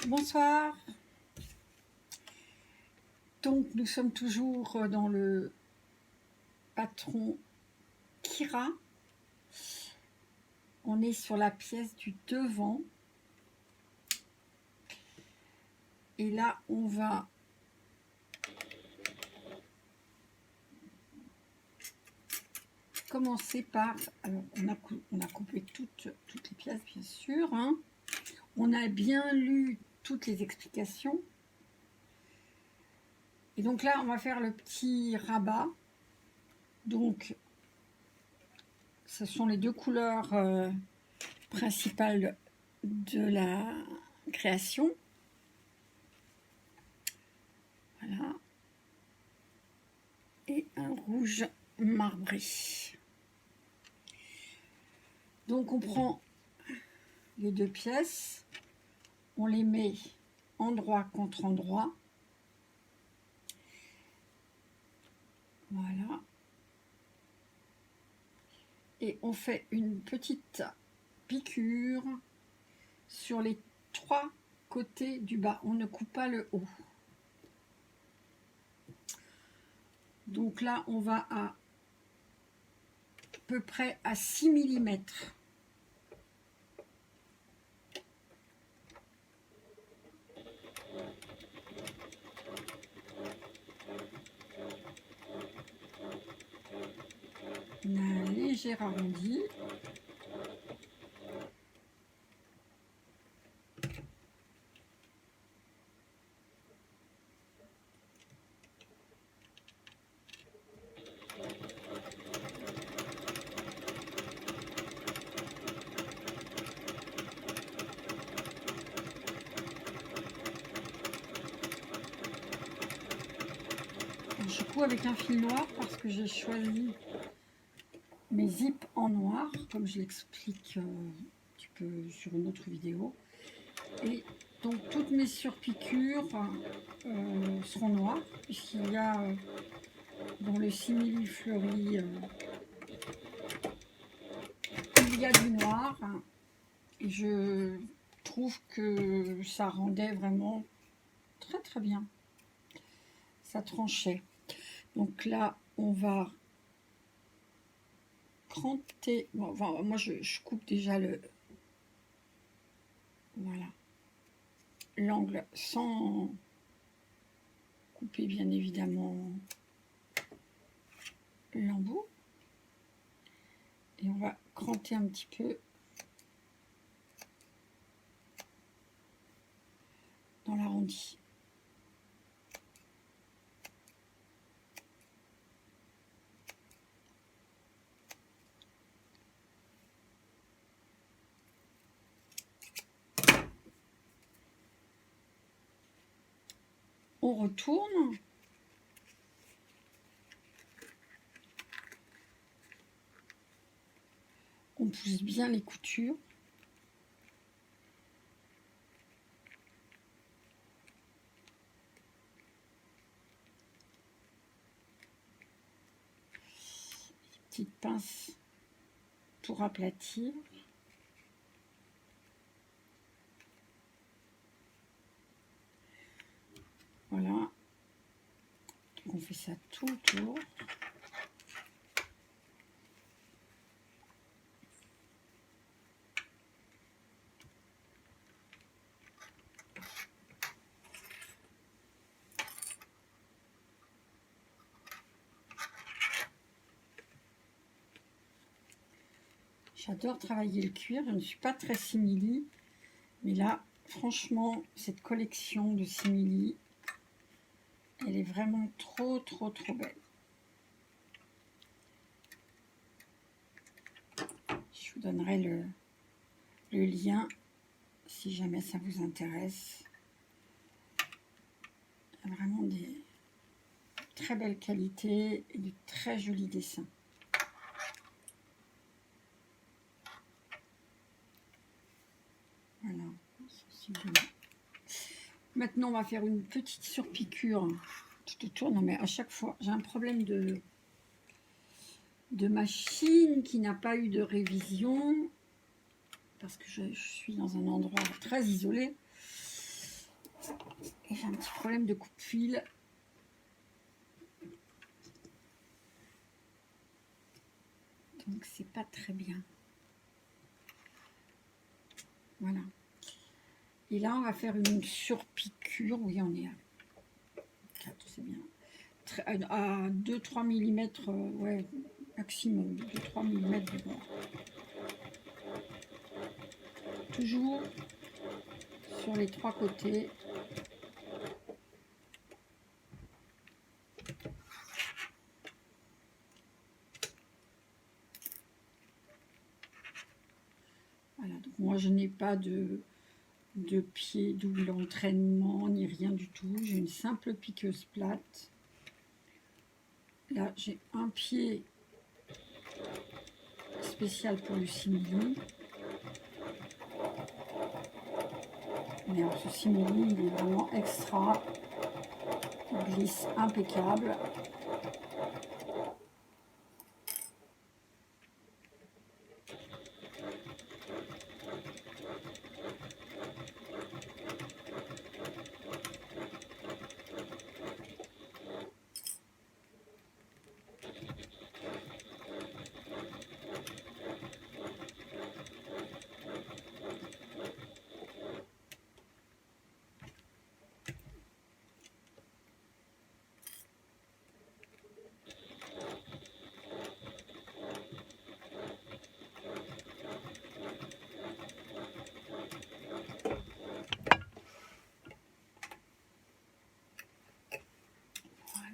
Bonsoir. Donc nous sommes toujours dans le patron Kira. On est sur la pièce du devant. Et là on va commencer par, alors on a coupé toutes les pièces bien sûr, hein. On a bien lu toutes les explications. Et donc là, on va faire le petit rabat. Donc, ce sont les deux couleurs principales de la création. Voilà. Et un rouge marbré. Donc, on prend les deux pièces, on les met endroit contre endroit. Voilà. Et on fait une petite piqûre sur les 3 côtés du bas. On ne coupe pas le haut. Donc là, on va à peu près à 6 mm. On a un léger arrondi. Je couds avec un fil noir parce que j'ai choisi mes zips en noir, comme je l'explique un petit peu sur une autre vidéo. Et donc toutes mes surpiqûres seront noires, puisqu'il y a dans le simili fleuri, il y a du noir. Et je trouve que ça rendait vraiment très très bien. Ça tranchait. Donc là, on va cranter. Bon, enfin, moi, je coupe déjà le... Voilà. L'angle sans couper, bien évidemment, l'embout. Et on va cranter un petit peu dans l'arrondi. On retourne. On pousse bien les coutures. Petite pince pour aplatir. Voilà. Donc on fait ça tout autour. J'adore travailler le cuir, je ne suis pas très simili, mais là, franchement, cette collection de simili, elle est vraiment trop belle. Je vous donnerai le lien si jamais ça vous intéresse. Il y a vraiment des très belles qualités et de très jolis dessins. Voilà. Maintenant, on va faire une petite surpiqûre tout autour. Non, mais à chaque fois, j'ai un problème de machine qui n'a pas eu de révision parce que je suis dans un endroit très isolé. Et j'ai un petit problème de coupe-fil. Donc c'est pas très bien. Voilà. Et là, on va faire une surpiqûre. Oui, on est à 4, c'est bien. À 2-3 mm, ouais, maximum, 2-3 mm de bord. Toujours sur les 3 côtés. Voilà, donc moi je n'ai pas de pied double entraînement ni rien du tout. J'ai une simple piqueuse plate. Là j'ai un pied spécial pour le simili. Mais ce simili il est vraiment extra. Il glisse impeccable.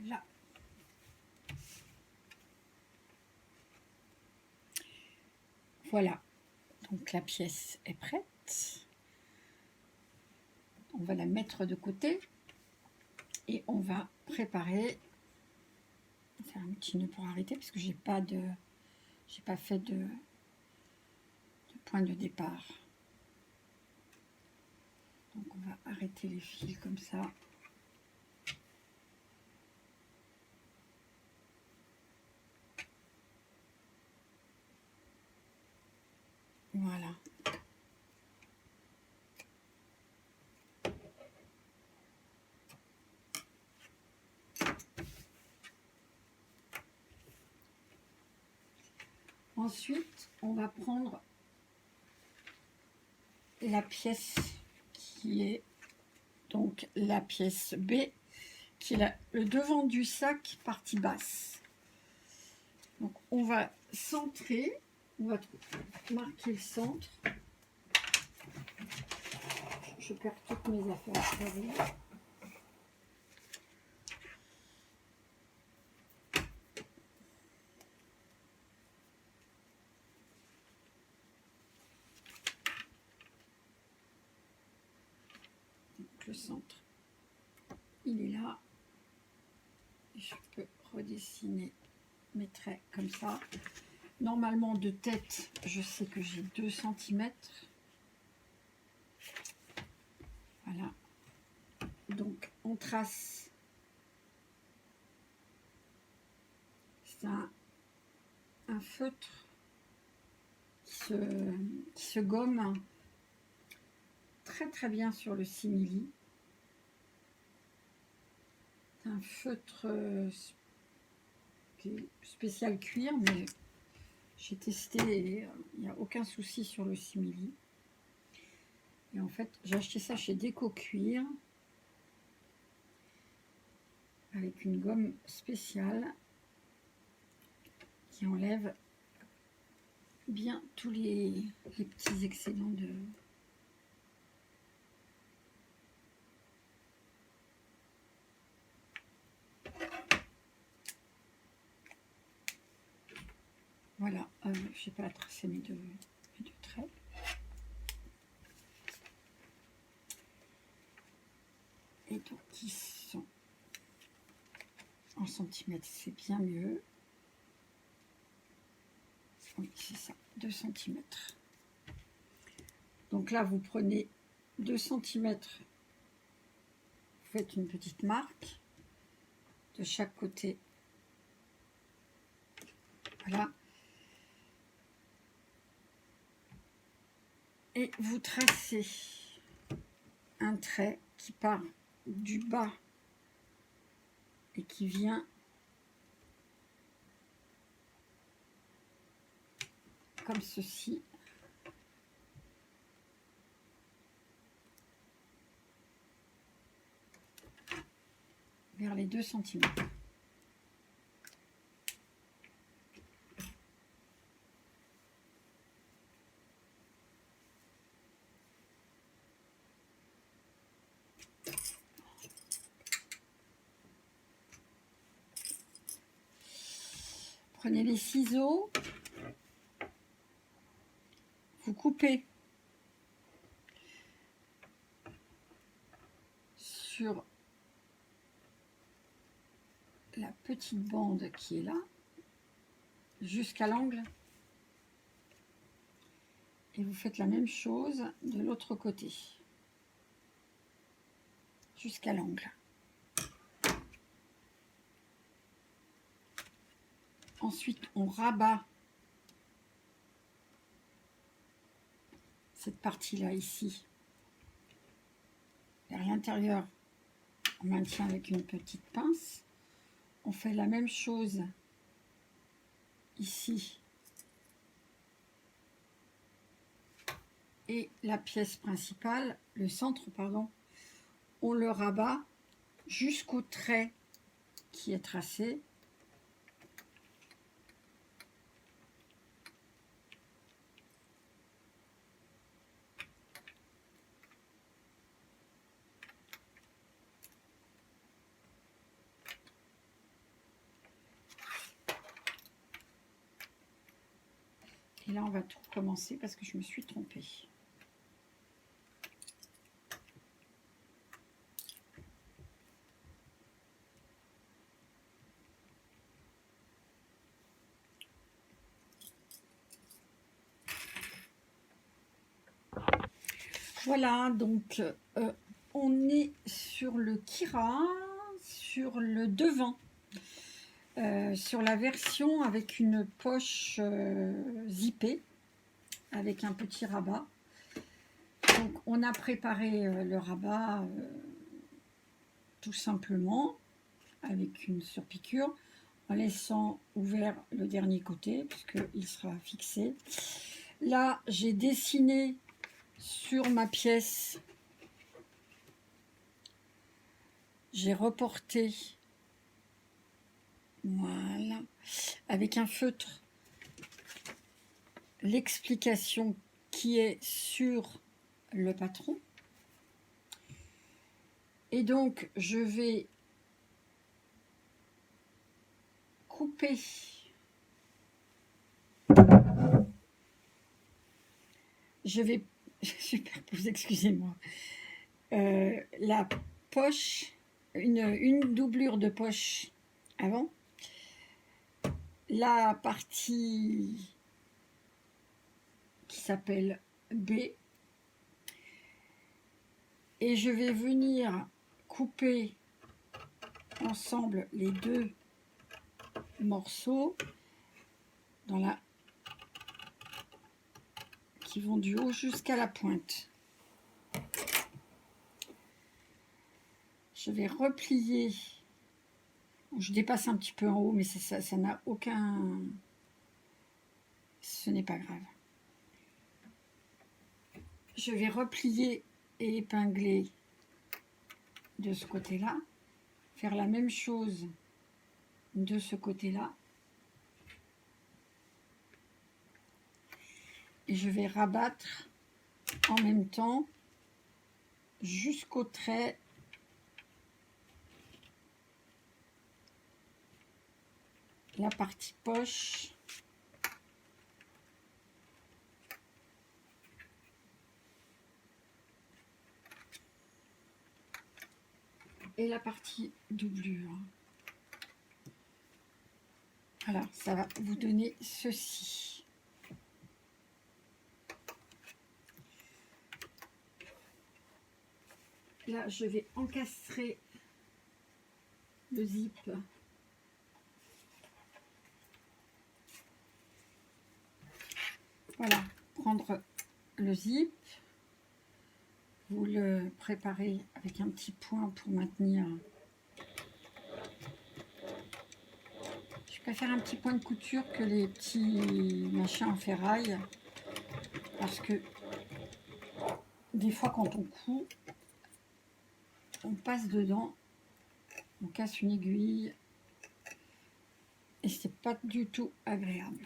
Voilà. Voilà. Donc la pièce est prête. On va la mettre de côté et on va préparer. Faire un petit nœud pour arrêter parce que j'ai pas fait de point de départ. Donc on va arrêter les fils comme ça. Voilà. Ensuite, on va prendre la pièce qui est donc la pièce B, qui est le devant du sac, partie basse. Donc on va centrer, on va marquer le centre. Je perds toutes mes affaires. Le centre, il est là. Et je peux redessiner mes traits comme ça. Normalement, de tête, je sais que j'ai 2 cm. Voilà. Donc, on trace. C'est un feutre qui se gomme très très bien sur le simili. C'est un feutre spécial cuir, mais j'ai testé et il n'y a aucun souci sur le simili. Et en fait, j'ai acheté ça chez Déco Cuir avec une gomme spéciale qui enlève bien tous les petits excédents de... Voilà, je n'ai pas tracé mes deux traits. Et donc, ils sont en centimètres, c'est bien mieux. Oui, c'est ça, 2 cm. Donc là, vous prenez 2 cm, vous faites une petite marque de chaque côté. Voilà. Et vous tracez un trait qui part du bas et qui vient comme ceci. Vers les 2 cm. Prenez les ciseaux, vous coupez sur la petite bande qui est là, jusqu'à l'angle, et vous faites la même chose de l'autre côté, jusqu'à l'angle. Ensuite, on rabat cette partie-là ici vers l'intérieur. On maintient avec une petite pince. On fait la même chose ici. Et la pièce principale, le centre, pardon, on le rabat jusqu'au trait qui est tracé. Et là, on va tout recommencer parce que je me suis trompée. Voilà, donc on est sur le Kira, sur le devant, sur la version avec une poche zippée, avec un petit rabat. Donc on a préparé le rabat tout simplement avec une surpiqûre, en laissant ouvert le dernier côté puisqu'il sera fixé. Là, j'ai dessiné sur ma pièce, j'ai reporté, voilà, avec un feutre, l'explication qui est sur le patron. Et donc, je vais couper je vais superposer, excusez-moi, la poche, une doublure de poche avant, la partie qui s'appelle B, et je vais venir couper ensemble les deux morceaux dans la qui vont du haut jusqu'à la pointe. Je vais replier. Je dépasse un petit peu en haut, mais ça n'a aucun... Ce n'est pas grave. Je vais replier et épingler de ce côté-là. Faire la même chose de ce côté-là. Et je vais rabattre en même temps jusqu'au trait la partie poche et la partie doublure. Voilà, ça va vous donner ceci. Là, je vais encastrer le zip. Voilà, prendre le zip, vous le préparez avec un petit point pour maintenir. Je préfère un petit point de couture que les petits machins en ferraille, parce que des fois quand on coud, on passe dedans, on casse une aiguille et c'est pas du tout agréable.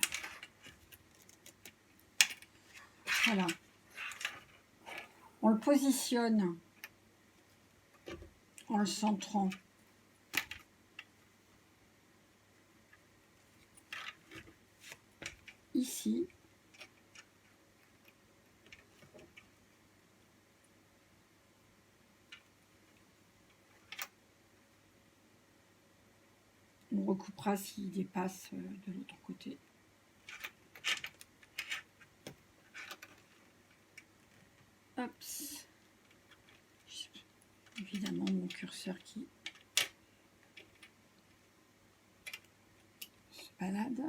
Voilà. On le positionne en le centrant ici. On recoupera s'il dépasse de l'autre côté. Hop. Évidemment, mon curseur qui se balade.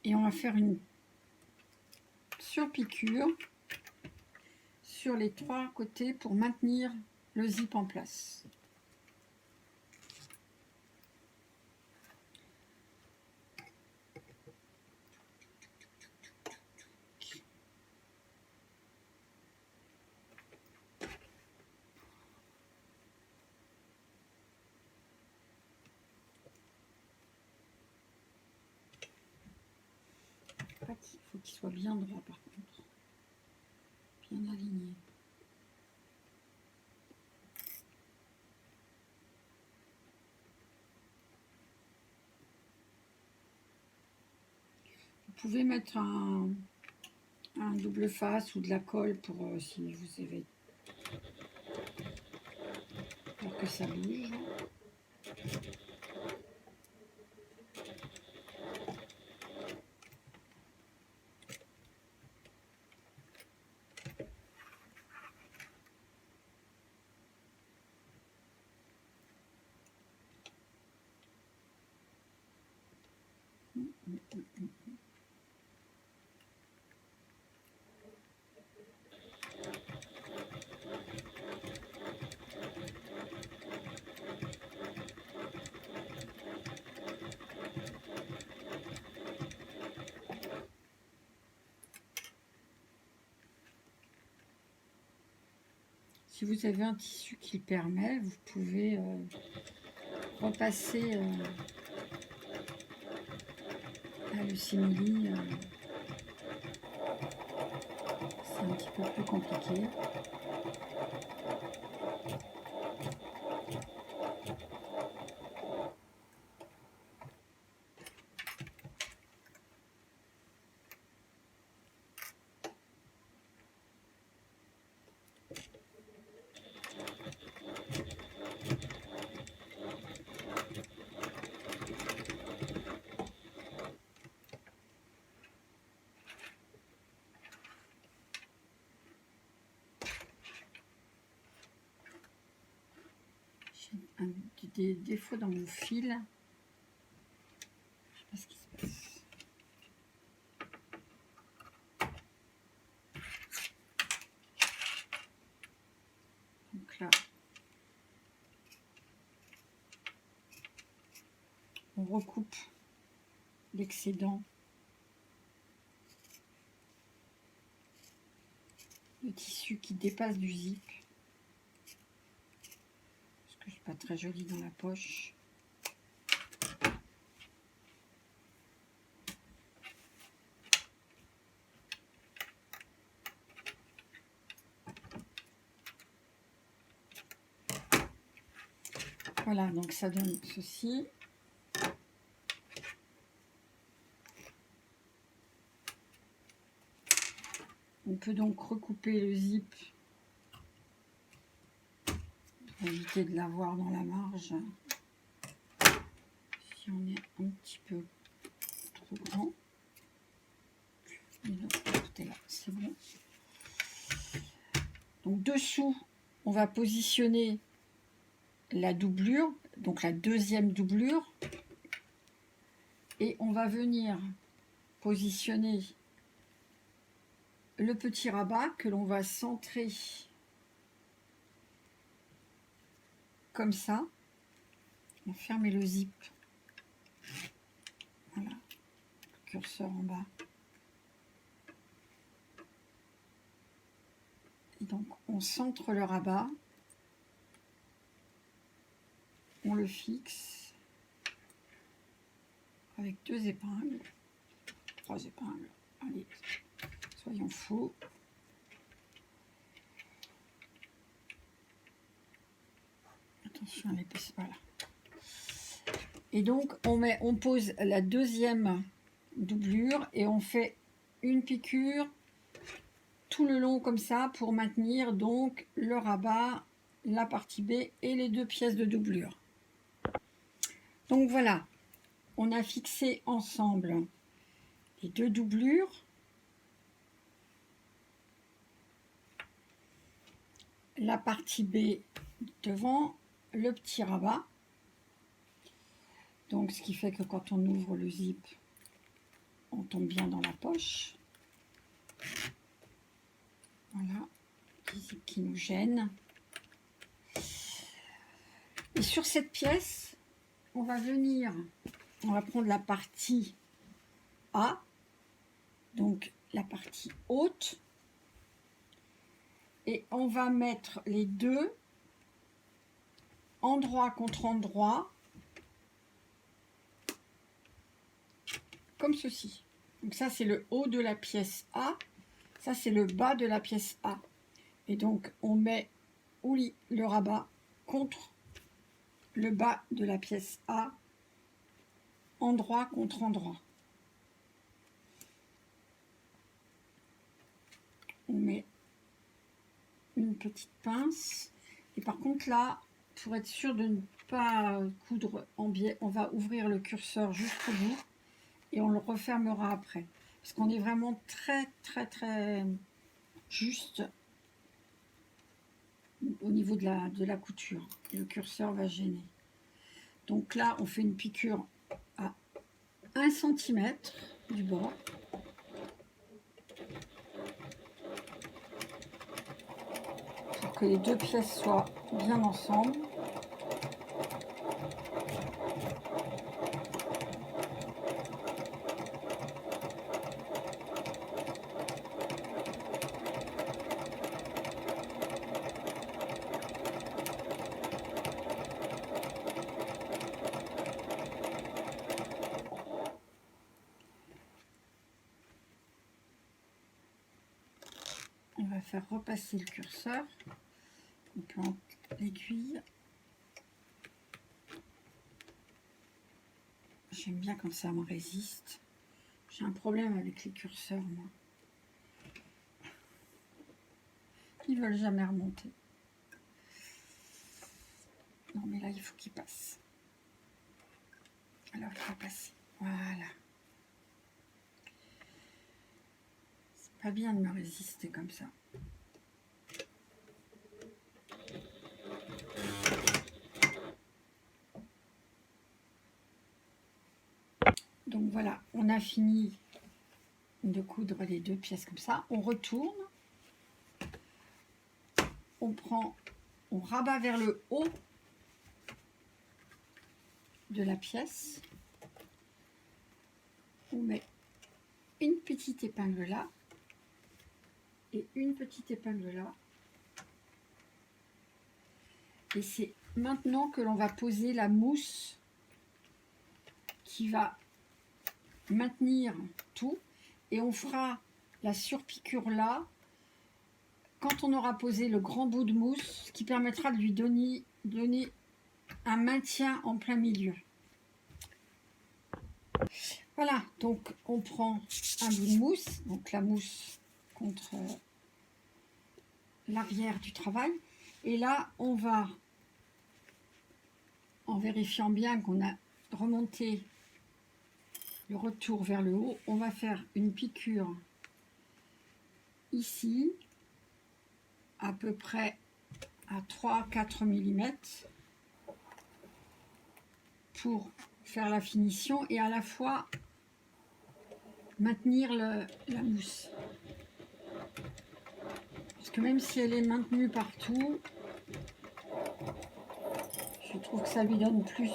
Et on va faire une surpiqûre sur les 3 côtés pour maintenir le zip en place. Il faut qu'il soit bien droit par contre, bien aligné. Vous pouvez mettre un double face ou de la colle pour si vous avez pour que ça bouge. Si vous avez un tissu qui le permet, vous pouvez repasser le simili. C'est un petit peu plus compliqué. Des défauts dans mon fil. Je sais pas ce qui se passe. Donc là, on recoupe l'excédent, le tissu qui dépasse du zip. Pas très joli dans la poche. Voilà, donc ça donne ceci. On peut donc recouper le zip pour éviter de l'avoir dans la marge. Si on est un petit peu trop grand. Et l'autre côté là, c'est bon. Donc dessous, on va positionner la doublure, donc la deuxième doublure. Et on va venir positionner le petit rabat que l'on va centrer comme ça. On va fermer le zip. Voilà, curseur en bas. Et donc on centre le rabat, on le fixe avec 2 épingles, 3 épingles, allez, soyons fous. Attention à l'épaisseur, voilà. Et donc on pose la deuxième doublure et on fait une piqûre tout le long comme ça pour maintenir donc le rabat, la partie B et les 2 pièces de doublure. Donc voilà, on a fixé ensemble les 2 doublures, la partie B devant, le petit rabat. Donc ce qui fait que quand on ouvre le zip, on tombe bien dans la poche. Voilà, petit zip qui nous gêne. Et sur cette pièce, on va prendre la partie A, donc la partie haute, et on va mettre les deux endroit contre endroit, comme ceci. Donc ça, c'est le haut de la pièce A, ça, c'est le bas de la pièce A. Et donc, on met le rabat contre le bas de la pièce A, endroit contre endroit. On met une petite pince. Et par contre, là, pour être sûr de ne pas coudre en biais, on va ouvrir le curseur jusqu'au bout et on le refermera après. Parce qu'on est vraiment très, très, très juste au niveau de la couture. Et le curseur va gêner. Donc là, on fait une piqûre à 1 cm du bord. Pour que les 2 pièces soient bien ensemble. On va faire repasser le curseur. On plante l'aiguille. J'aime bien quand ça me résiste. J'ai un problème avec les curseurs, moi. Ils veulent jamais remonter. Non, mais là, il faut qu'ils passent. Alors, il va passer. Voilà. C'est pas bien de me résister comme ça. Donc voilà, on a fini de coudre les 2 pièces comme ça. On retourne. On rabat vers le haut de la pièce. On met une petite épingle là et une petite épingle là. Et c'est maintenant que l'on va poser la mousse qui va maintenir tout. Et on fera la surpiqûre là quand on aura posé le grand bout de mousse, ce qui permettra de lui donner un maintien en plein milieu. Voilà, donc on prend un bout de mousse, donc la mousse contre l'arrière du travail. Et là, on va, en vérifiant bien qu'on a remonté le retour vers le haut, on va faire une piqûre ici, à peu près à 3-4 mm, pour faire la finition et à la fois maintenir la mousse. que même si elle est maintenue partout, je trouve que ça lui donne plus.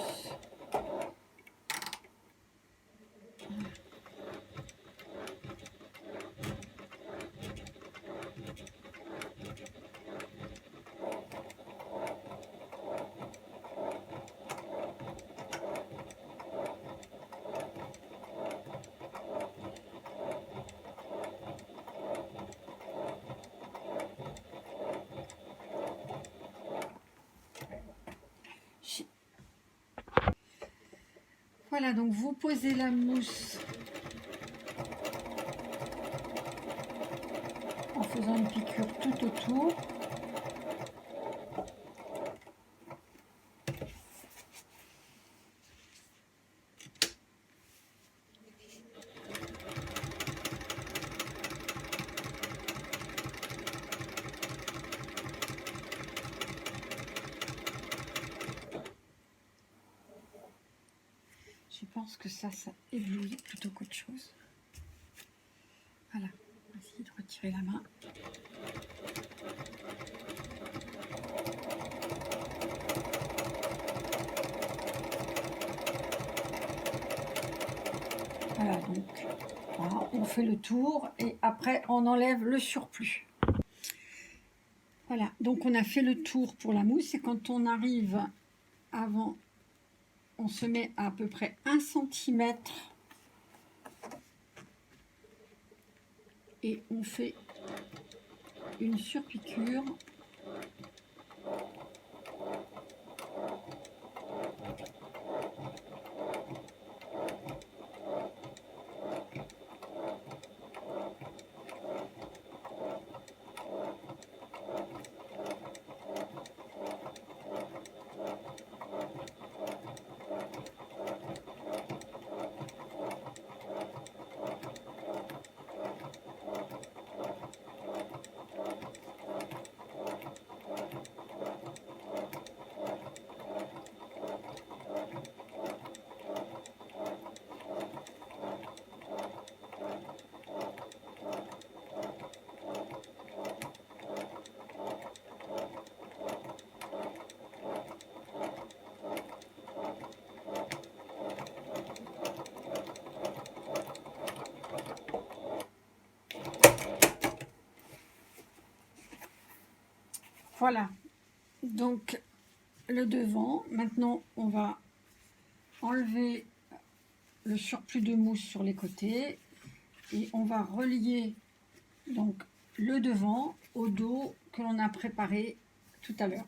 Voilà, donc vous posez la mousse en faisant une piqûre tout autour. Je pense que ça éblouit plutôt qu'autre chose. Voilà, on va essayer de retirer la main. Voilà, donc voilà, on fait le tour et après on enlève le surplus. Voilà, donc on a fait le tour pour la mousse et quand on arrive avant, on se met à peu près 1 cm et on fait une surpiqûre. Voilà, donc le devant. Maintenant, on va enlever le surplus de mousse sur les côtés et on va relier donc le devant au dos que l'on a préparé tout à l'heure.